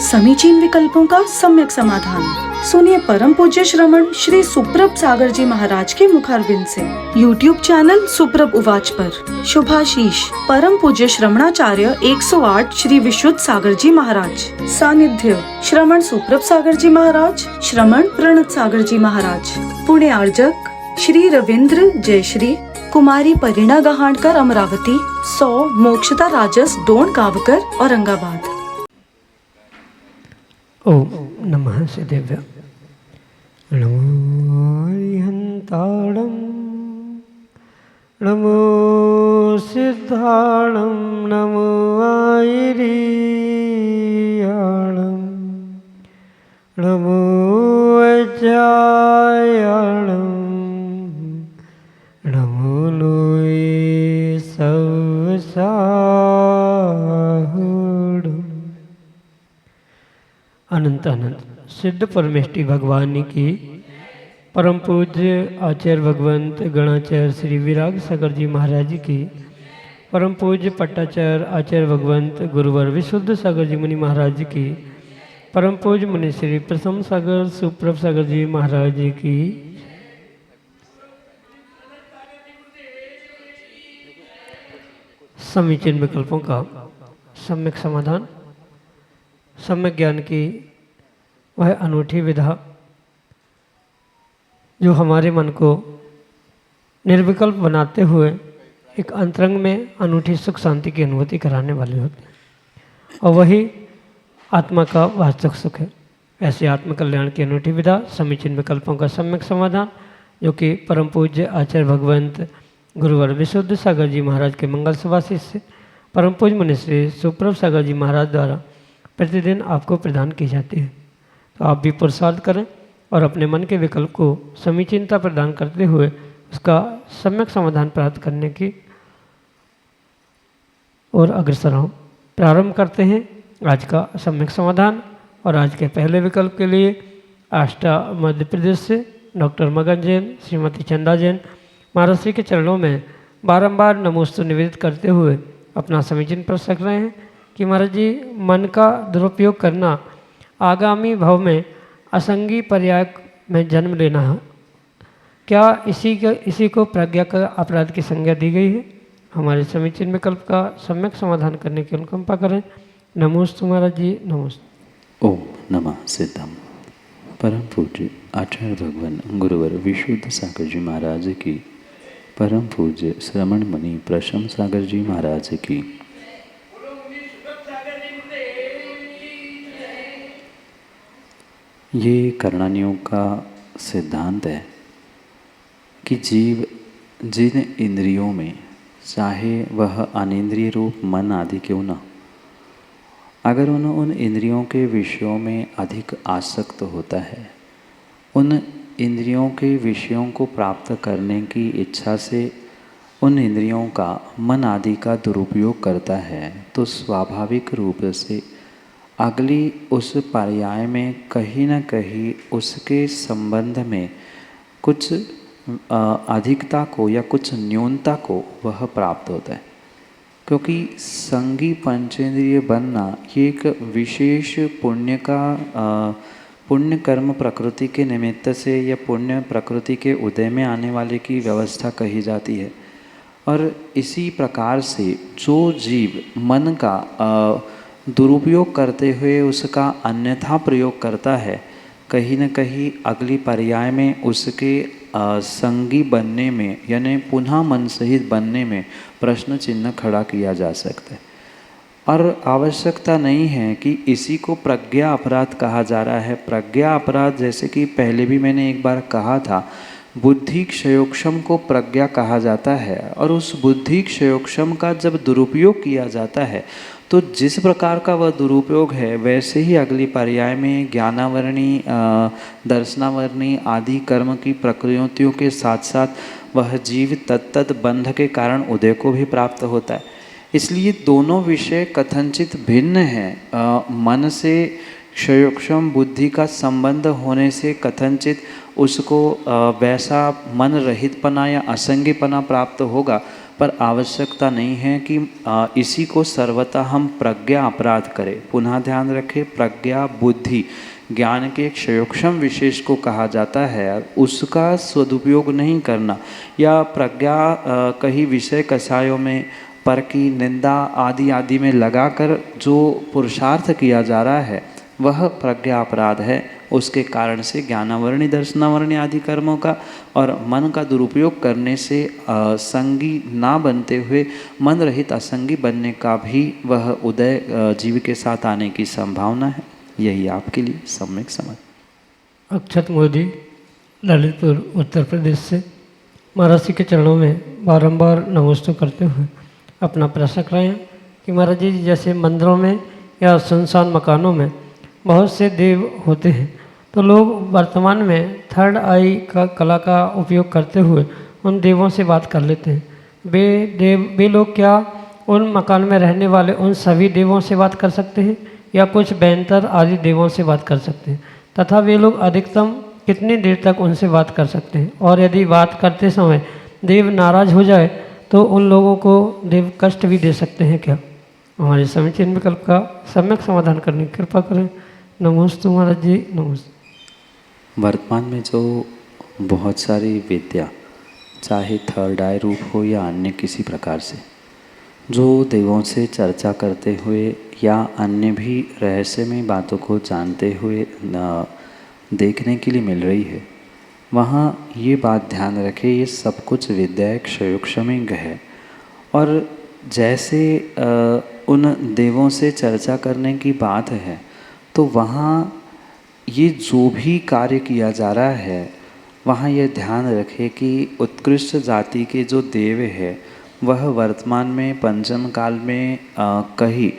समीचीन विकल्पों का सम्यक समाधान। सुनिए परम पूज्य श्रमण श्री सुप्रभ सागर जी महाराज के मुखारबिंद से YouTube चैनल सुप्रभ उवाच पर शुभाशीष परम पूज्य श्रमणाचार्य 108 श्री विशुद्ध सागर जी महाराज। सानिध्य श्रमण सुप्रभ सागर जी महाराज, श्रमण प्रणत सागर जी महाराज। पुणे आर्जक श्री रविंद्र जयश्री, कुमारी परिणा गहाणकर अमरावती, 100 मोक्षता राजस डोन गावकर औरंगाबाद। ओम नमः सिद्धेभ्य। नमो हंताड़म, नमो सिद्धाणम, नमो आयरीयाणम, नमो अजायाणम, नमो लोई सवसाहुडम। अनंत अनंत सिद्ध परमेष्टि भगवान की परम पूज्य आचार्य भगवंत गणाचार्य श्री विराग सागर जी महाराज की परम पूज्य पट्टाचार्य आचार्य भगवंत गुरुवर विशुद्ध सागर जी मुनि महाराज की परम पूज्य मुनि श्री प्रथम सागर सुप्रभ सागर जी महाराज की समीचीन विकल्पों का सम्यक समाधान, सम्यक ज्ञान की वह अनूठी विधा जो हमारे मन को निर्विकल्प बनाते हुए एक अंतरंग में अनूठी सुख शांति की अनुभूति कराने वाली होती है, और वही आत्मा का वास्तविक सुख है। ऐसे आत्मकल्याण की अनूठी विधा, समीचीन विकल्पों का सम्यक समाधान, जो कि परम पूज्य आचार्य भगवंत गुरुवर विशुद्ध सागर जी महाराज के मंगल सभा शिष्य परम पूज्य मुनि श्री सुप्रभ सागर जी महाराज द्वारा प्रतिदिन आपको प्रदान की जाती है। तो आप भी पुरुषार्थ करें और अपने मन के विकल्प को समीचीनता प्रदान करते हुए उसका सम्यक समाधान प्राप्त करने की ओर अग्रसर हों। प्रारंभ करते हैं आज का सम्यक समाधान। और आज के पहले विकल्प के लिए आष्टा मध्य प्रदेश से डॉक्टर मगन जैन, श्रीमती चंदा जैन महाराज श्री के चरणों में बारंबार नमोस्तु निवेदित करते हुए अपना समीचीन प्रश्न रख रहे हैं कि महाराज जी, मन का दुरुपयोग करना आगामी भव में असंगी पर्याय में जन्म लेना है, क्या इसी को प्रज्ञा का अपराध की संज्ञा दी गई है? हमारे समीचीन विकल्प का सम्यक समाधान करने की अनुकंपा करें। नमोस्तु महाराज जी, नमोस्तु। ओम नमः सिद्धम। परम पूज्य आचार्य भगवान गुरुवर विशुद्ध सागर जी महाराज की, परम पूज्य श्रमण मुनि प्रशम सागर जी महाराज की, ये करणानियों का सिद्धांत है कि जीव जिन इंद्रियों में, चाहे वह अनिंद्रिय रूप मन आदि क्यों न, अगर उन इंद्रियों के विषयों में अधिक आसक्त होता है, उन इंद्रियों के विषयों को प्राप्त करने की इच्छा से उन इंद्रियों का, मन आदि का दुरुपयोग करता है, तो स्वाभाविक रूप से अगली उस पर्याय में कहीं न कहीं उसके संबंध में कुछ अधिकता को या कुछ न्यूनता को वह प्राप्त होता है। क्योंकि संगी पंचेंद्रिय बनना ये एक विशेष पुण्य कर्म प्रकृति के निमित्त से या पुण्य प्रकृति के उदय में आने वाले की व्यवस्था कही जाती है। और इसी प्रकार से जो जीव मन का दुरुपयोग करते हुए उसका अन्यथा प्रयोग करता है, कहीं न कहीं अगली पर्याय में उसके संगी बनने में, यानी पुनः मन सहित बनने में प्रश्न चिन्ह खड़ा किया जा सकता है। और आवश्यकता नहीं है कि इसी को प्रज्ञा अपराध कहा जा रहा है। प्रज्ञा अपराध, जैसे कि पहले भी मैंने एक बार कहा था, बुद्धि क्षयोक्षम को प्रज्ञा कहा जाता है। और उस बुद्धि क्षयोक्षम का जब दुरुपयोग किया जाता है, तो जिस प्रकार का वह दुरुपयोग है, वैसे ही अगली पर्याय में ज्ञानावरणी, दर्शनावरणी आदि कर्म की प्रकृतियों के साथ साथ वह जीव तत्त बंध के कारण उदय को भी प्राप्त होता है। इसलिए दोनों विषय कथनचित भिन्न हैं। मन से क्षयोक्षम बुद्धि का संबंध होने से कथनचित उसको वैसा मन रहितपना या असंगीपना प्राप्त होगा, पर आवश्यकता नहीं है कि इसी को सर्वथा हम प्रज्ञा अपराध करें। पुनः ध्यान रखें, प्रज्ञा बुद्धि ज्ञान के एक सूक्ष्म विशेष को कहा जाता है, उसका सदुपयोग नहीं करना या प्रज्ञा कहीं विषय कषायों में पर की निंदा आदि आदि में लगाकर जो पुरुषार्थ किया जा रहा है वह प्रज्ञा अपराध है। उसके कारण से ज्ञानावरणी दर्शनावरणी आदि कर्मों का और मन का दुरुपयोग करने से संगी ना बनते हुए मन रहित असंगी बनने का भी वह उदय जीव के साथ आने की संभावना है। यही आपके लिए सम्यक समझ। अक्षत मोदी ललितपुर उत्तर प्रदेश से महाराज जी के चरणों में बारंबार नमस्ते करते हुए अपना प्रश्न रख रहे हैं कि महाराज जी जैसे मंदिरों में या सुनसान मकानों में बहुत से देव होते हैं, तो लोग वर्तमान में थर्ड आई का कला का उपयोग करते हुए उन देवों से बात कर लेते हैं। वे लोग क्या उन मकान में रहने वाले उन सभी देवों से बात कर सकते हैं या कुछ बैंतर आदि देवों से बात कर सकते हैं, तथा वे लोग अधिकतम कितनी देर तक उनसे बात कर सकते हैं, और यदि बात करते समय देव नाराज हो जाए तो उन लोगों को देव कष्ट भी दे सकते हैं क्या? हमारे समीचीन विकल्प का सम्यक समाधान करने की कृपा करें। नमोस्तु महाराज जी, नमस्ते। वर्तमान में जो बहुत सारी विद्या, चाहे थर्ड आई रूप हो या अन्य किसी प्रकार से, जो देवों से चर्चा करते हुए या अन्य भी रहस्यमय बातों को जानते हुए देखने के लिए मिल रही है, वहाँ ये बात ध्यान रखें, ये सब कुछ विद्या एक क्षयोक्षमिक है। और जैसे उन देवों से चर्चा करने की बात है, तो वहाँ ये जो भी कार्य किया जा रहा है, वहाँ ये ध्यान रखें कि उत्कृष्ट जाति के जो देव है वह वर्तमान में पंचम काल में कहीं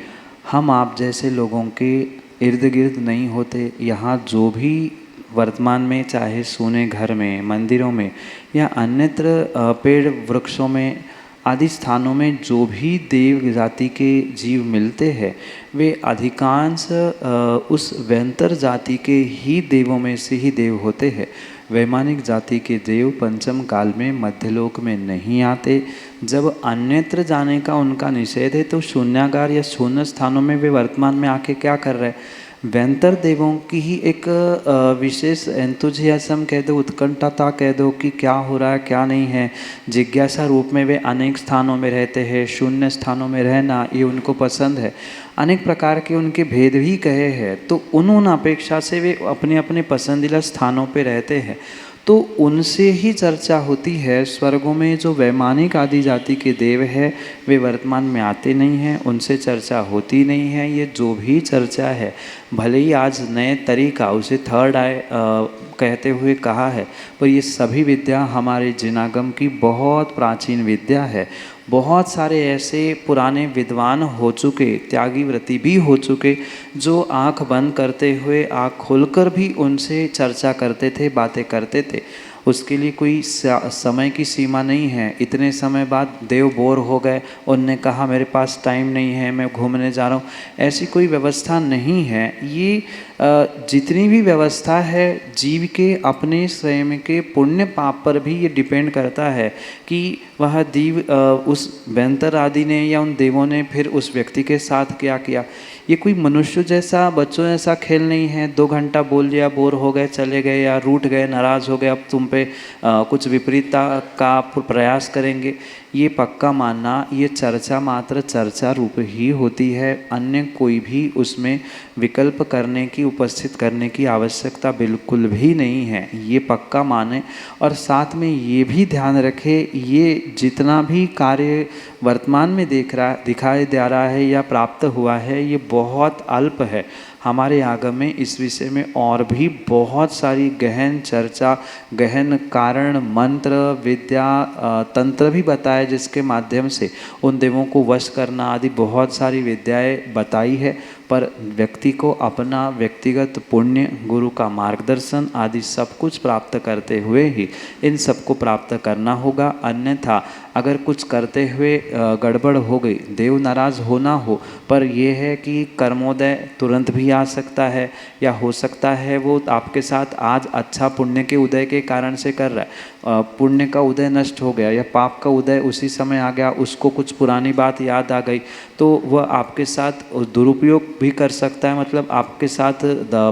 हम आप जैसे लोगों के इर्द गिर्द नहीं होते। यहाँ जो भी वर्तमान में चाहे सोने घर में, मंदिरों में या अन्यत्र पेड़ वृक्षों में आदि स्थानों में जो भी देव जाति के जीव मिलते हैं, वे अधिकांश उस वैंतर जाति के ही देवों में से ही देव होते हैं। वैमानिक जाति के देव पंचम काल में मध्यलोक में नहीं आते। जब अन्यत्र जाने का उनका निषेध है, तो शून्यागार या शून्य स्थानों में वे वर्तमान में आके क्या कर रहे हैं? वैंतर देवों की ही एक विशेष एंथुजियाज्म कह दो, उत्कंठता कह दो कि क्या हो रहा है क्या नहीं है, जिज्ञासा रूप में वे अनेक स्थानों में रहते हैं। शून्य स्थानों में रहना ये उनको पसंद है। अनेक प्रकार के उनके भेद भी कहे हैं, तो उन अपेक्षा से वे अपने अपने पसंदीदा स्थानों पे रहते हैं, तो उनसे ही चर्चा होती है। स्वर्गों में जो वैमानिक आदि जाति के देव है वे वर्तमान में आते नहीं हैं, उनसे चर्चा होती नहीं है। ये जो भी चर्चा है, भले ही आज नए तरीका उसे थर्ड आई कहते हुए कहा है, पर ये सभी विद्या हमारे जिनागम की बहुत प्राचीन विद्या है। बहुत सारे ऐसे पुराने विद्वान हो चुके, त्यागी व्रती भी हो चुके, जो आंख बंद करते हुए आंख खोलकर भी उनसे चर्चा करते थे, बातें करते थे। उसके लिए कोई समय की सीमा नहीं है। इतने समय बाद देव बोर हो गए, उनने कहा मेरे पास टाइम नहीं है, मैं घूमने जा रहा हूँ, ऐसी कोई व्यवस्था नहीं है। ये जितनी भी व्यवस्था है जीव के अपने स्वयं के पुण्य पाप पर भी ये डिपेंड करता है कि वह देव उस वैंतर आदि ने या उन देवों ने फिर उस व्यक्ति के साथ क्या किया। ये कोई मनुष्य जैसा, बच्चों जैसा खेल नहीं है। 2 घंटा बोल लिया, बोर हो गए, चले गए या रूठ गए, नाराज़ हो गए, अब तुम पे कुछ विपरीतता का प्रयास करेंगे। ये पक्का मानना, ये चर्चा मात्र चर्चा रूप ही होती है। अन्य कोई भी उसमें विकल्प करने की, उपस्थित करने की आवश्यकता बिल्कुल भी नहीं है। ये पक्का माने और साथ में ये भी ध्यान रखे, ये जितना भी कार्य वर्तमान में दिखाई दे रहा है या प्राप्त हुआ है, ये बहुत अल्प है। हमारे आगम में इस विषय में और भी बहुत सारी गहन चर्चा, गहन कारण, मंत्र, विद्या, तंत्र भी बताए, जिसके माध्यम से उन देवों को वश करना आदि बहुत सारी विद्याएं बताई है। पर व्यक्ति को अपना व्यक्तिगत पुण्य, गुरु का मार्गदर्शन आदि सब कुछ प्राप्त करते हुए ही इन सबको प्राप्त करना होगा। अन्यथा अगर कुछ करते हुए गड़बड़ हो गई, देव नाराज़ होना हो, पर यह है कि कर्मोदय तुरंत भी आ सकता है, या हो सकता है वो आपके साथ आज अच्छा पुण्य के उदय के कारण से कर रहा है, पुण्य का उदय नष्ट हो गया या पाप का उदय उसी समय आ गया, उसको कुछ पुरानी बात याद आ गई, तो वह आपके साथ दुरुपयोग भी कर सकता है, मतलब आपके साथ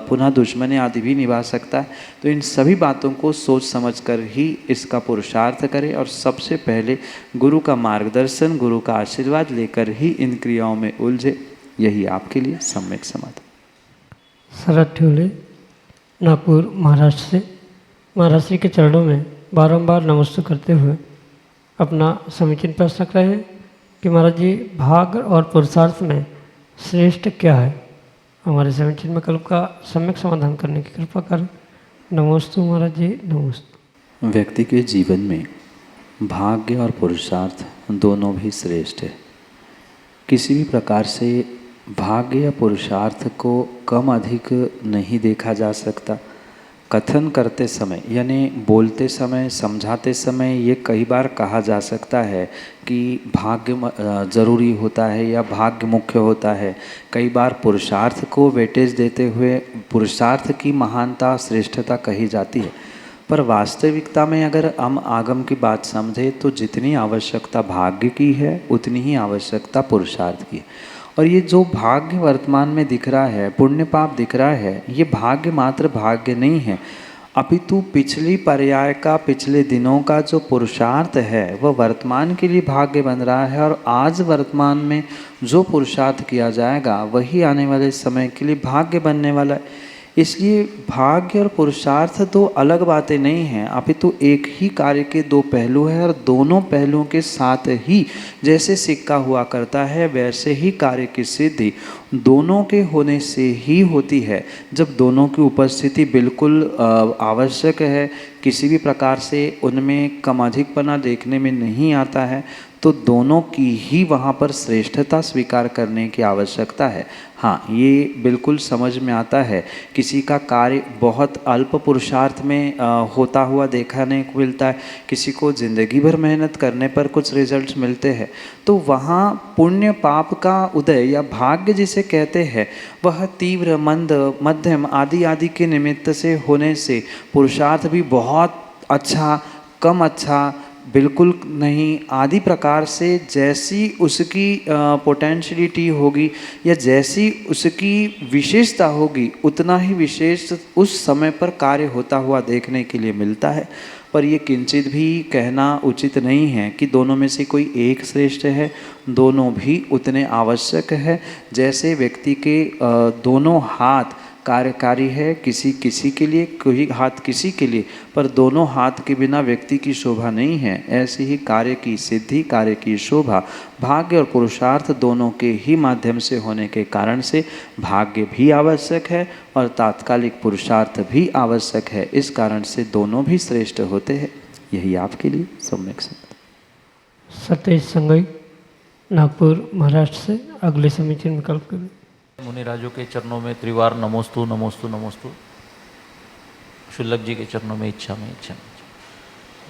पुनः दुश्मनी आदि भी निभा सकता है। तो इन सभी बातों को सोच समझकर ही इसका पुरुषार्थ करें और सबसे पहले गुरु का मार्गदर्शन, गुरु का आशीर्वाद लेकर ही इन क्रियाओं में उलझे। यही आपके लिए सम्यक समाधान। शरद ठियोले, नागपुर, महाराष्ट्र से महाराज श्री के चरणों में बारंबार नमस्ते करते हुए अपना समीचीन प्रश्न रख रहे हैं कि महाराज जी, भाग और पुरुषार्थ में श्रेष्ठ क्या है? हमारे समीचीन विकल्प का सम्यक समाधान करने की कृपा करें। नमोस्तु महाराज जी, नमोस्तु। व्यक्ति के जीवन में भाग्य और पुरुषार्थ दोनों भी श्रेष्ठ है। किसी भी प्रकार से भाग्य या पुरुषार्थ को कम अधिक नहीं देखा जा सकता। कथन करते समय यानी बोलते समय, समझाते समय ये कई बार कहा जा सकता है कि भाग्य जरूरी होता है या भाग्य मुख्य होता है। कई बार पुरुषार्थ को वेटेज देते हुए पुरुषार्थ की महानता, श्रेष्ठता कही जाती है, पर वास्तविकता में अगर हम आगम की बात समझें तो जितनी आवश्यकता भाग्य की है उतनी ही आवश्यकता पुरुषार्थ की है। और ये जो भाग्य वर्तमान में दिख रहा है, पुण्य पाप दिख रहा है, ये भाग्य मात्र भाग्य नहीं है, अपितु पिछली पर्याय का, पिछले दिनों का जो पुरुषार्थ है वह वर्तमान के लिए भाग्य बन रहा है। और आज वर्तमान में जो पुरुषार्थ किया जाएगा वही आने वाले समय के लिए भाग्य बनने वाला है। इसलिए भाग्य और पुरुषार्थ दो अलग बातें नहीं हैं, अपितु एक ही कार्य के दो पहलू हैं और दोनों पहलुओं के साथ ही जैसे सिक्का हुआ करता है वैसे ही कार्य की सिद्धि दोनों के होने से ही होती है। जब दोनों की उपस्थिति बिल्कुल आवश्यक है, किसी भी प्रकार से उनमें कम अधिकपना देखने में नहीं आता है, तो दोनों की ही वहाँ पर श्रेष्ठता स्वीकार करने की आवश्यकता है। हाँ, ये बिल्कुल समझ में आता है। किसी का कार्य बहुत अल्प पुरुषार्थ में होता हुआ देखने को मिलता है, किसी को जिंदगी भर मेहनत करने पर कुछ रिजल्ट्स मिलते हैं, तो वहाँ पुण्य पाप का उदय या भाग्य जिसे कहते हैं वह तीव्र, मंद, मध्यम आदि आदि के निमित्त से होने से पुरुषार्थ भी बहुत अच्छा, कम अच्छा, बिल्कुल नहीं आदि प्रकार से जैसी उसकी पोटेंशियलिटी होगी या जैसी उसकी विशेषता होगी उतना ही विशेष उस समय पर कार्य होता हुआ देखने के लिए मिलता है। पर ये किंचित भी कहना उचित नहीं है कि दोनों में से कोई एक श्रेष्ठ है, दोनों भी उतने आवश्यक है। जैसे व्यक्ति के दोनों हाथ कार्यकारी है, किसी के लिए, कोई हाथ किसी के लिए, पर दोनों हाथ के बिना व्यक्ति की शोभा नहीं है। ऐसे ही कार्य की सिद्धि, कार्य की शोभा भाग्य और पुरुषार्थ दोनों के ही माध्यम से होने के कारण से भाग्य भी आवश्यक है और तात्कालिक पुरुषार्थ भी आवश्यक है। इस कारण से दोनों भी श्रेष्ठ होते हैं। यही आपके लिए सम्यक समाधान। सतेज संगई, नागपुर, महाराष्ट्र से अगले समीचीन विकल्प करें। मुनिराजों के चरणों में त्रिवार नमोस्तु नमोस्तु नमोस्तु। शुल्लक जी के चरणों में इच्छा में इच्छा।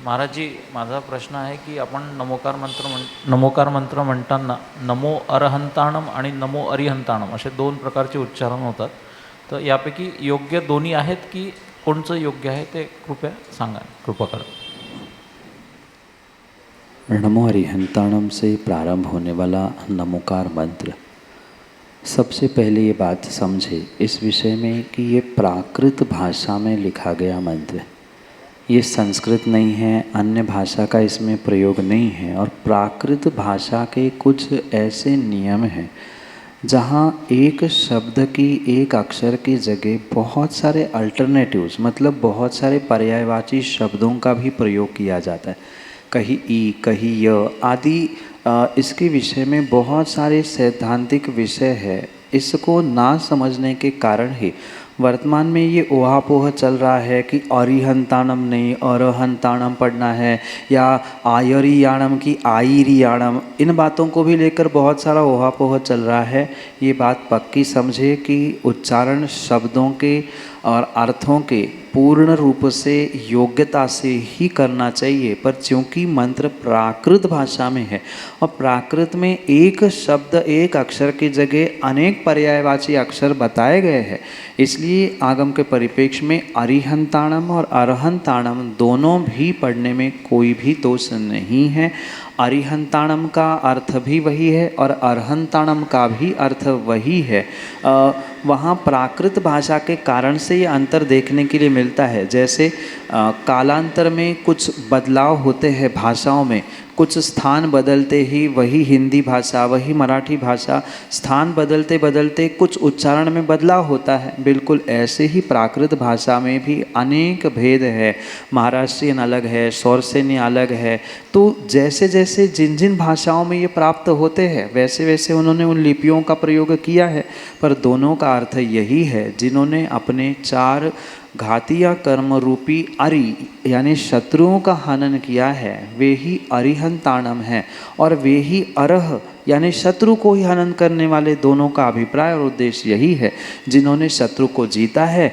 महाराज जी, माझा प्रश्न आहे की आपण नमोकार मंत्र म्हणताना नमो अरहंताणम आणि नमो अरिहंताणम असे दोन प्रकारचे उच्चारण होतात, तर यापैकी योग्य दोन्ही आहेत की कोणचं योग्य आहे ते कृपया सांगा, कृपा करा। नमो अरिहंताणम से प्रारंभ होने वाला नमोकार मंत्र, सबसे पहले ये बात समझे इस विषय में कि ये प्राकृत भाषा में लिखा गया मंत्र है। ये संस्कृत नहीं है, अन्य भाषा का इसमें प्रयोग नहीं है। और प्राकृत भाषा के कुछ ऐसे नियम हैं जहाँ एक शब्द की, एक अक्षर की जगह बहुत सारे अल्टरनेटिव्स, मतलब बहुत सारे पर्यायवाची शब्दों का भी प्रयोग किया जाता है। कहीं ई, कहीं य आदि इसके विषय में बहुत सारे सैद्धांतिक विषय है। इसको ना समझने के कारण ही वर्तमान में ये ओहापोह चल रहा है कि अरिहंताणम नहीं अरहंताणम पढ़ना है, या आयरियाणम की आयरियाणम, इन बातों को भी लेकर बहुत सारा ओहापोह चल रहा है। ये बात पक्की समझे कि उच्चारण शब्दों के और अर्थों के पूर्ण रूप से योग्यता से ही करना चाहिए। पर चूँकि मंत्र प्राकृत भाषा में है और प्राकृत में एक शब्द एक अक्षर की जगह अनेक पर्यायवाची अक्षर बताए गए हैं, इसलिए आगम के परिप्रेक्ष्य में अरिहंताणम और अरहंताणम दोनों भी पढ़ने में कोई भी दोष नहीं है। अरिहंताणम का अर्थ भी वही है और अरहंताणम का भी अर्थ वही है। वहाँ प्राकृत भाषा के कारण से ये अंतर देखने के लिए मिलता है। जैसे कालांतर में कुछ बदलाव होते हैं भाषाओं में, कुछ स्थान बदलते ही वही हिंदी भाषा वही मराठी भाषा स्थान बदलते बदलते कुछ उच्चारण में बदलाव होता है। बिल्कुल ऐसे ही प्राकृत भाषा में भी अनेक भेद है। महाराष्ट्रियन अलग है, सौरसेनी अलग है। तो जैसे जैसे जिन जिन भाषाओं में ये प्राप्त होते हैं वैसे वैसे उन्होंने उन लिपियों का प्रयोग किया है। पर दोनों का अर्थ यही है, जिन्होंने अपने 4 घाती या कर्म रूपी अरि यानी शत्रुओं का हनन किया है वे ही अरिहंताणम है, और वे ही अरह यानी शत्रु को ही हनन करने वाले। दोनों का अभिप्राय और उद्देश्य यही है, जिन्होंने शत्रु को जीता है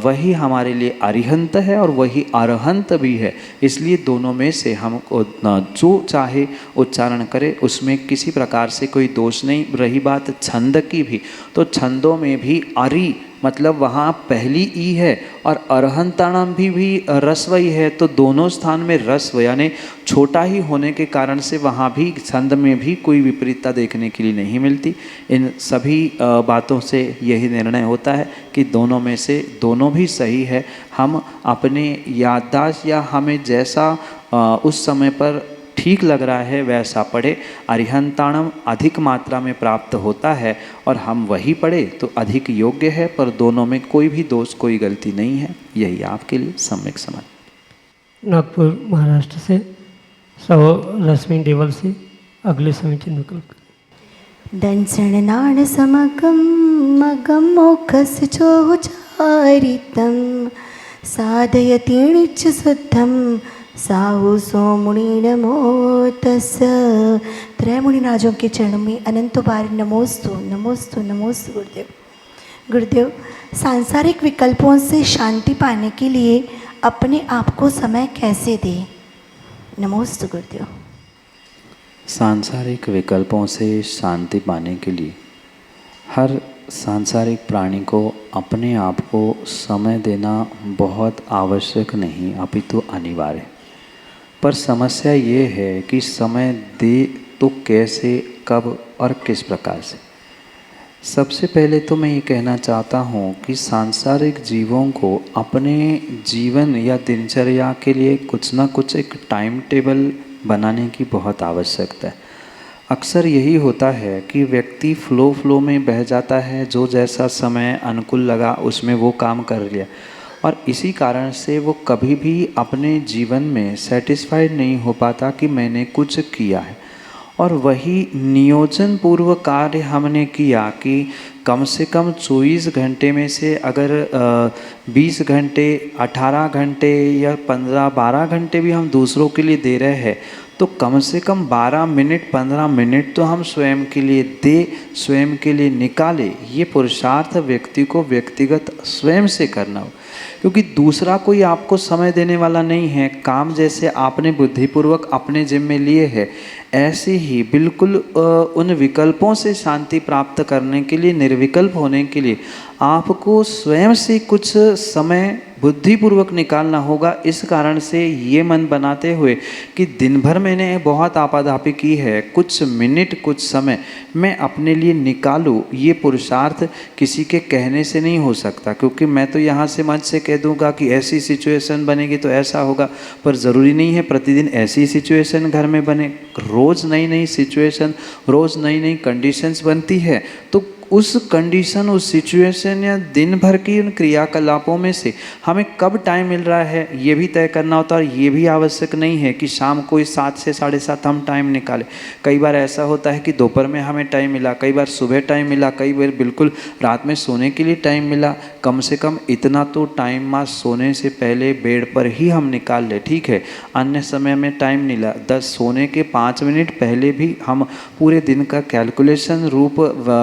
वही हमारे लिए अरिहंत है और वही अरहंत भी है। इसलिए दोनों में से हम जो चाहे उच्चारण करे, उसमें किसी प्रकार से कोई दोष नहीं। रही बात छंद की भी, तो छंदों में भी अरि मतलब वहाँ पहली ई है और अरहंताणम भी रस्व ही है। तो दोनों स्थान में रस्व यानी छोटा ही होने के कारण से वहाँ भी छंद में भी कोई विपरीतता देखने के लिए नहीं मिलती। इन सभी बातों से यही निर्णय होता है कि दोनों में से दोनों भी सही है। हम अपने याददाश्त या हमें जैसा उस समय पर ठीक लग रहा है वैसा पढ़े। अरिहंताणम अधिक मात्रा में प्राप्त होता है और हम वही पढ़े तो अधिक योग्य है, पर दोनों में कोई भी दोष कोई गलती नहीं है। यही आपके लिए सम्यक समझ। नागपुर महाराष्ट्र से सौ रश्मि देवल से अगले समीचीन विकल्प। दंसण समकम मगम मोखस चोचारितम साधयतीणिच शुद्धम साहु सोमुनि नमो तस्। त्रयमुनि राजों के चरणों में अनंत बार नमोस्तु नमोस्तु नमोस्तु गुरुदेव। गुरुदेव, सांसारिक विकल्पों से शांति पाने के लिए अपने आप को समय कैसे दें? नमोस्तु गुरुदेव। सांसारिक विकल्पों से शांति पाने के लिए हर सांसारिक प्राणी को अपने आप को समय देना बहुत आवश्यक नहीं अपितु अनिवार्य। पर समस्या ये है कि समय दे तो कैसे, कब और किस प्रकार से। सबसे पहले तो मैं ये कहना चाहता हूँ कि सांसारिक जीवों को अपने जीवन या दिनचर्या के लिए कुछ ना कुछ एक टाइम टेबल बनाने की बहुत आवश्यकता है। अक्सर यही होता है कि व्यक्ति फ्लो में बह जाता है, जो जैसा समय अनुकूल लगा उसमें वो काम कर लिया, और इसी कारण से वो कभी भी अपने जीवन में सेटिस्फाइड नहीं हो पाता कि मैंने कुछ किया है। और वही नियोजन पूर्व कार्य हमने किया कि कम से कम 24 घंटे में से अगर 20 घंटे 18 घंटे या 15-12 घंटे भी हम दूसरों के लिए दे रहे हैं, तो कम से कम 12 मिनट 15 मिनट तो हम स्वयं के लिए दे, स्वयं के लिए निकाले। ये पुरुषार्थ व्यक्ति को व्यक्तिगत स्वयं से करना हो, क्योंकि दूसरा कोई आपको समय देने वाला नहीं है। काम जैसे आपने बुद्धिपूर्वक अपने जिम्मे लिए है, ऐसे ही बिल्कुल उन विकल्पों से शांति प्राप्त करने के लिए, निर्विकल्प होने के लिए आपको स्वयं से कुछ समय बुद्धिपूर्वक निकालना होगा। इस कारण से ये मन बनाते हुए कि दिन भर मैंने बहुत आपाधापी की है, कुछ मिनट कुछ समय मैं अपने लिए निकालूं, ये पुरुषार्थ किसी के कहने से नहीं हो सकता। क्योंकि मैं तो यहाँ से मंच से कह दूंगा कि ऐसी सिचुएशन बनेगी तो ऐसा होगा, पर ज़रूरी नहीं है प्रतिदिन ऐसी सिचुएशन घर में बने। रोज़ नई नई सिचुएशन, रोज़ नई नई कंडीशंस बनती है, तो उस कंडीशन, उस सिचुएशन या दिन भर की उन क्रियाकलापों में से हमें कब टाइम मिल रहा है ये भी तय करना होता है। और ये भी आवश्यक नहीं है कि शाम को 7 से 7:30 हम टाइम निकालें। कई बार ऐसा होता है कि दोपहर में हमें टाइम मिला, कई बार सुबह टाइम मिला, कई बार बिल्कुल रात में सोने के लिए टाइम मिला। कम से कम इतना तो टाइम मास सोने से पहले बेड पर ही हम निकाल ले, ठीक है। अन्य समय में टाइम मिला, 10 सोने के 5 मिनट पहले भी हम पूरे दिन का कैलकुलेशन रूप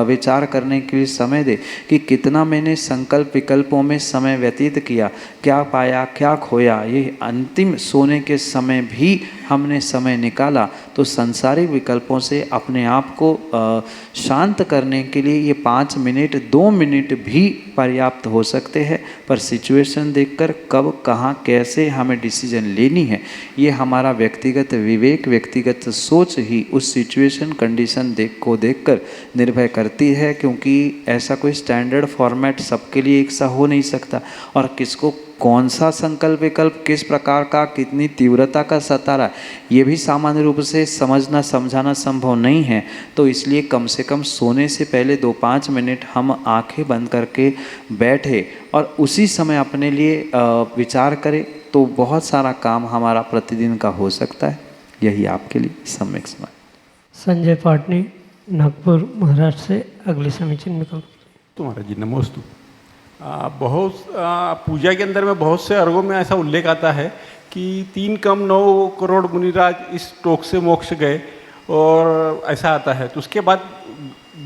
विचार करने के लिए समय दे कि कितना मैंने संकल्प विकल्पों में समय व्यतीत किया, क्या पाया क्या खोया। ये अंतिम सोने के समय भी हमने समय निकाला तो संसारिक विकल्पों से अपने आप को शांत करने के लिए ये 5 मिनट 2 मिनट भी पर्याप्त हो सकते हैं। पर सिचुएशन देखकर कब कहाँ कैसे हमें डिसीजन लेनी है ये हमारा व्यक्तिगत विवेक, व्यक्तिगत सोच ही उस सिचुएशन कंडीशन को देखकर निर्भर करती है। क्योंकि ऐसा कोई स्टैंडर्ड फॉर्मेट सबके लिए एक सा हो नहीं सकता और किसको कौन सा संकल्प विकल्प किस प्रकार का कितनी तीव्रता का सता रहा ये भी सामान्य रूप से समझना समझाना संभव नहीं है। तो इसलिए कम से कम सोने से पहले 2-5 मिनट हम आंखें बंद करके बैठे और उसी समय अपने लिए विचार करें तो बहुत सारा काम हमारा प्रतिदिन का हो सकता है। यही आपके लिए सम्यक समय। संजय पाटनी, नागपुर, महाराष्ट्र से अगले समीचीन विकल्प। तो महाराज जी नमोस्तु। पूजा के अंदर में बहुत से अर्गों में ऐसा उल्लेख आता है कि 3 कम 9 करोड़ मुनिराज इस टोक से मोक्ष गए और ऐसा आता है। तो उसके बाद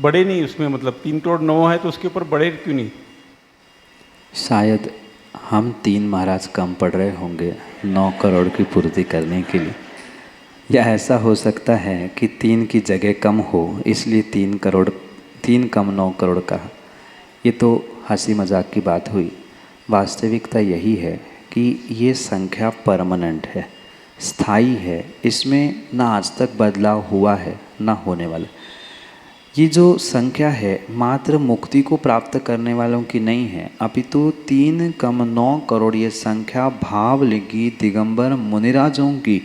बड़े नहीं उसमें, मतलब 3 करोड़ 9 है तो उसके ऊपर बड़े क्यों नहीं? शायद हम 3 महाराज कम पड़ रहे होंगे 9 करोड़ की पूर्ति करने के लिए, या ऐसा हो सकता है कि 3 की जगह कम हो इसलिए 3 कम 9 करोड़ कहा। ये तो हंसी मजाक की बात हुई। वास्तविकता यही है कि ये संख्या परमानेंट है, स्थायी है, इसमें ना आज तक बदलाव हुआ है ना होने वाला। ये जो संख्या है मात्र मुक्ति को प्राप्त करने वालों की नहीं है, अपितु 3 कम 9 करोड़ ये संख्या भावलिंगी दिगंबर मुनिराजों की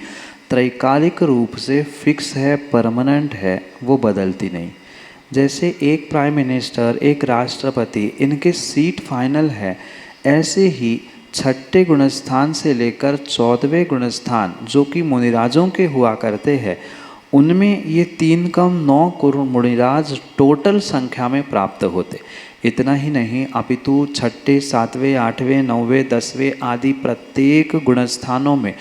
त्रैकालिक रूप से फिक्स है, परमानेंट है, वो बदलती नहीं। जैसे एक प्राइम मिनिस्टर, एक राष्ट्रपति, इनके सीट फाइनल है, ऐसे ही 6ठे गुणस्थान से लेकर 14वें गुणस्थान जो कि मुनिराजों के हुआ करते हैं, उनमें ये 3 कम 9 करोड़ मुनिराज टोटल संख्या में प्राप्त होते। इतना ही नहीं अपितु 6ठे 7वें 8वें 9वें 10वें आदि प्रत्येक गुणस्थानों में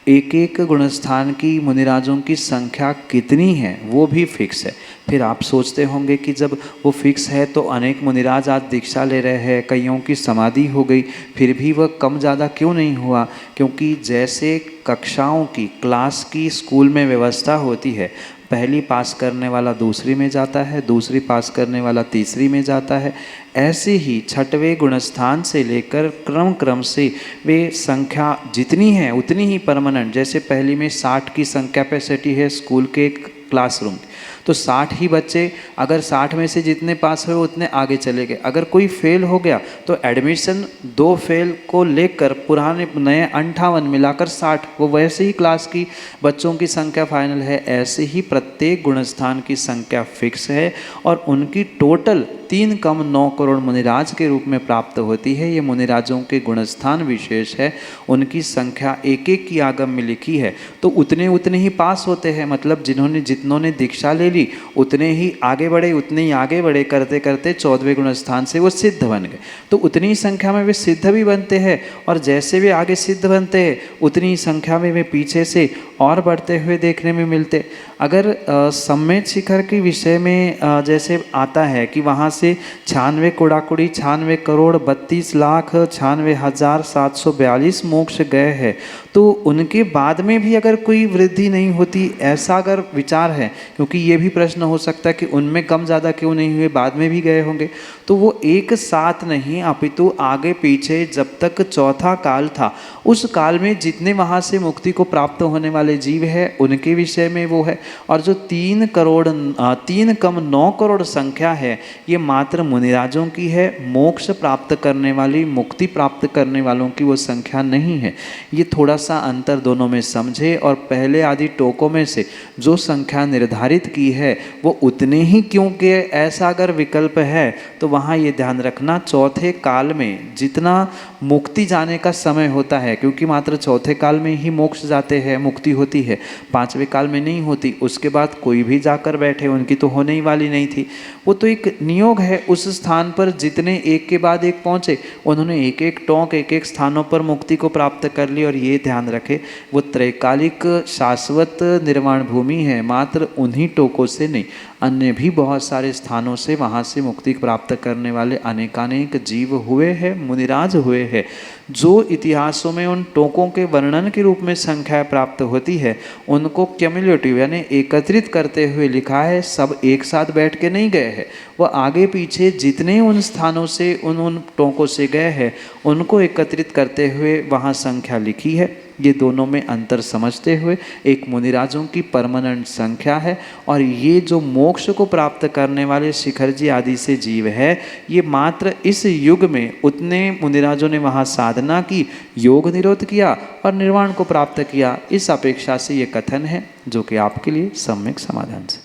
एक एक गुणस्थान की मुनिराजों की संख्या कितनी है वो भी फिक्स है। फिर आप सोचते होंगे कि जब वो फिक्स है तो अनेक मुनिराज आज दीक्षा ले रहे हैं, कईयों की समाधि हो गई, फिर भी वह कम ज़्यादा क्यों नहीं हुआ? क्योंकि जैसे कक्षाओं की, क्लास की स्कूल में व्यवस्था होती है, पहली पास करने वाला दूसरी में जाता है, दूसरी पास करने वाला तीसरी में जाता है, ऐसे ही 6वें गुणस्थान से लेकर क्रम से वे संख्या जितनी है उतनी ही परमानेंट। जैसे पहली में 60 की संख्या कैपेसिटी है स्कूल के क्लासरूम, तो 60 ही बच्चे, अगर 60 में से जितने पास हुए उतने आगे चले गए। अगर कोई फेल हो गया तो एडमिशन 2 फेल को लेकर पुराने नए 58 मिलाकर 60, वो वैसे ही क्लास की बच्चों की संख्या फाइनल है। ऐसे ही प्रत्येक गुणस्थान की संख्या फिक्स है और उनकी टोटल 3 कम 9 करोड़ मुनिराज के रूप में प्राप्त होती है। ये मुनिराजों के गुणस्थान विशेष है, उनकी संख्या एक एक की आगम में लिखी है, तो उतने ही पास होते हैं। मतलब जितनों ने दीक्षा ले ली उतने ही आगे बढ़े करते करते 14वें गुणस्थान से वो सिद्ध बन गए। तो उतनी ही संख्या में वे सिद्ध भी बनते हैं और जैसे वे आगे सिद्ध बनते हैं उतनी ही संख्या में वे पीछे से और बढ़ते हुए देखने में मिलते। अगर सम्मेद शिखर के विषय में जैसे आता है कि वहाँ से 96 कोड़ाकुड़ी 96 करोड़ 32 लाख 96,742 मोक्ष गए हैं, तो उनके बाद में भी अगर कोई वृद्धि नहीं होती, ऐसा अगर विचार है, क्योंकि ये भी प्रश्न हो सकता है कि उनमें कम ज़्यादा क्यों नहीं हुए, बाद में भी गए होंगे, तो वो एक साथ नहीं अपितु आगे पीछे जब तक चौथा काल था उस काल में जितने वहाँ से मुक्ति को प्राप्त होने वाले जीव है उनके विषय में वो है। और जो 3 कम 9 करोड़ संख्या है ये मात्र मुनिराजों की है, मोक्ष प्राप्त करने वाली, मुक्ति प्राप्त करने वालों की वो संख्या नहीं है। ये थोड़ा सा अंतर दोनों में समझे और पहले आदि टोकों में से जो संख्या निर्धारित की है वो उतने ही, क्योंकि ऐसा अगर विकल्प है तो वहाँ ये ध्यान रखना चौथे काल में जितना मुक्ति जाने का समय होता है, क्योंकि मात्र चौथे काल में ही मोक्ष जाते हैं, मुक्ति होती है, पांचवें काल में नहीं होती। उसके बाद कोई भी जाकर बैठे उनकी तो होने ही वाली नहीं थी। वो तो एक नियोग है। उस स्थान पर जितने एक के बाद एक पहुँचे उन्होंने एक एक टोंक एक एक स्थानों पर मुक्ति को प्राप्त कर ली। और ये ध्यान रखे वो त्रैकालिक शाश्वत निर्वाण भूमि है, मात्र उन्हीं टोकों से नहीं, अन्य भी बहुत सारे स्थानों से वहाँ से मुक्ति प्राप्त करने वाले अनेकानेक जीव हुए हैं, मुनिराज हुए हैं। जो इतिहासों में उन टोकों के वर्णन के रूप में संख्या प्राप्त होती है उनको क्यूमुलेटिव यानी एकत्रित करते हुए लिखा है। सब एक साथ बैठ के नहीं गए हैं, वह आगे पीछे जितने उन स्थानों से उन टोकों से गए हैं उनको एकत्रित करते हुए वहाँ संख्या लिखी है। ये दोनों में अंतर समझते हुए एक मुनिराजों की परमानेंट संख्या है, और ये जो मोक्ष को प्राप्त करने वाले शिखर जी आदि से जीव है ये मात्र इस युग में उतने मुनिराजों ने वहाँ साधना की, योग निरोध किया और निर्वाण को प्राप्त किया। इस अपेक्षा से ये कथन है जो कि आपके लिए सम्यक समाधान से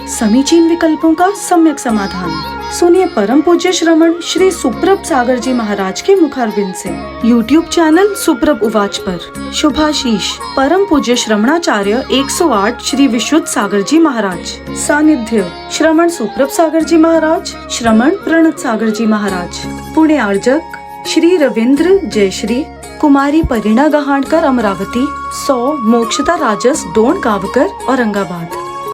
समीचीन विकल्पों का सम्यक समाधान सुनिए परम पूज्य श्रमण श्री सुप्रभ सागर जी महाराज के मुखारविंद से। YouTube चैनल सुप्रभ उवाच पर शुभाशीष परम पूज्य श्रमणाचार्य 108 श्री विशुद्ध सागर जी महाराज। सानिध्य श्रमण सुप्रभ सागर जी महाराज, श्रमण प्रणत सागर जी महाराज। पुणे आर्जक श्री रविंद्र जयश्री, कुमारी परिणा गहाणकर अमरावती, 100 मोक्षता राजस डोन गावकर औरंगाबाद।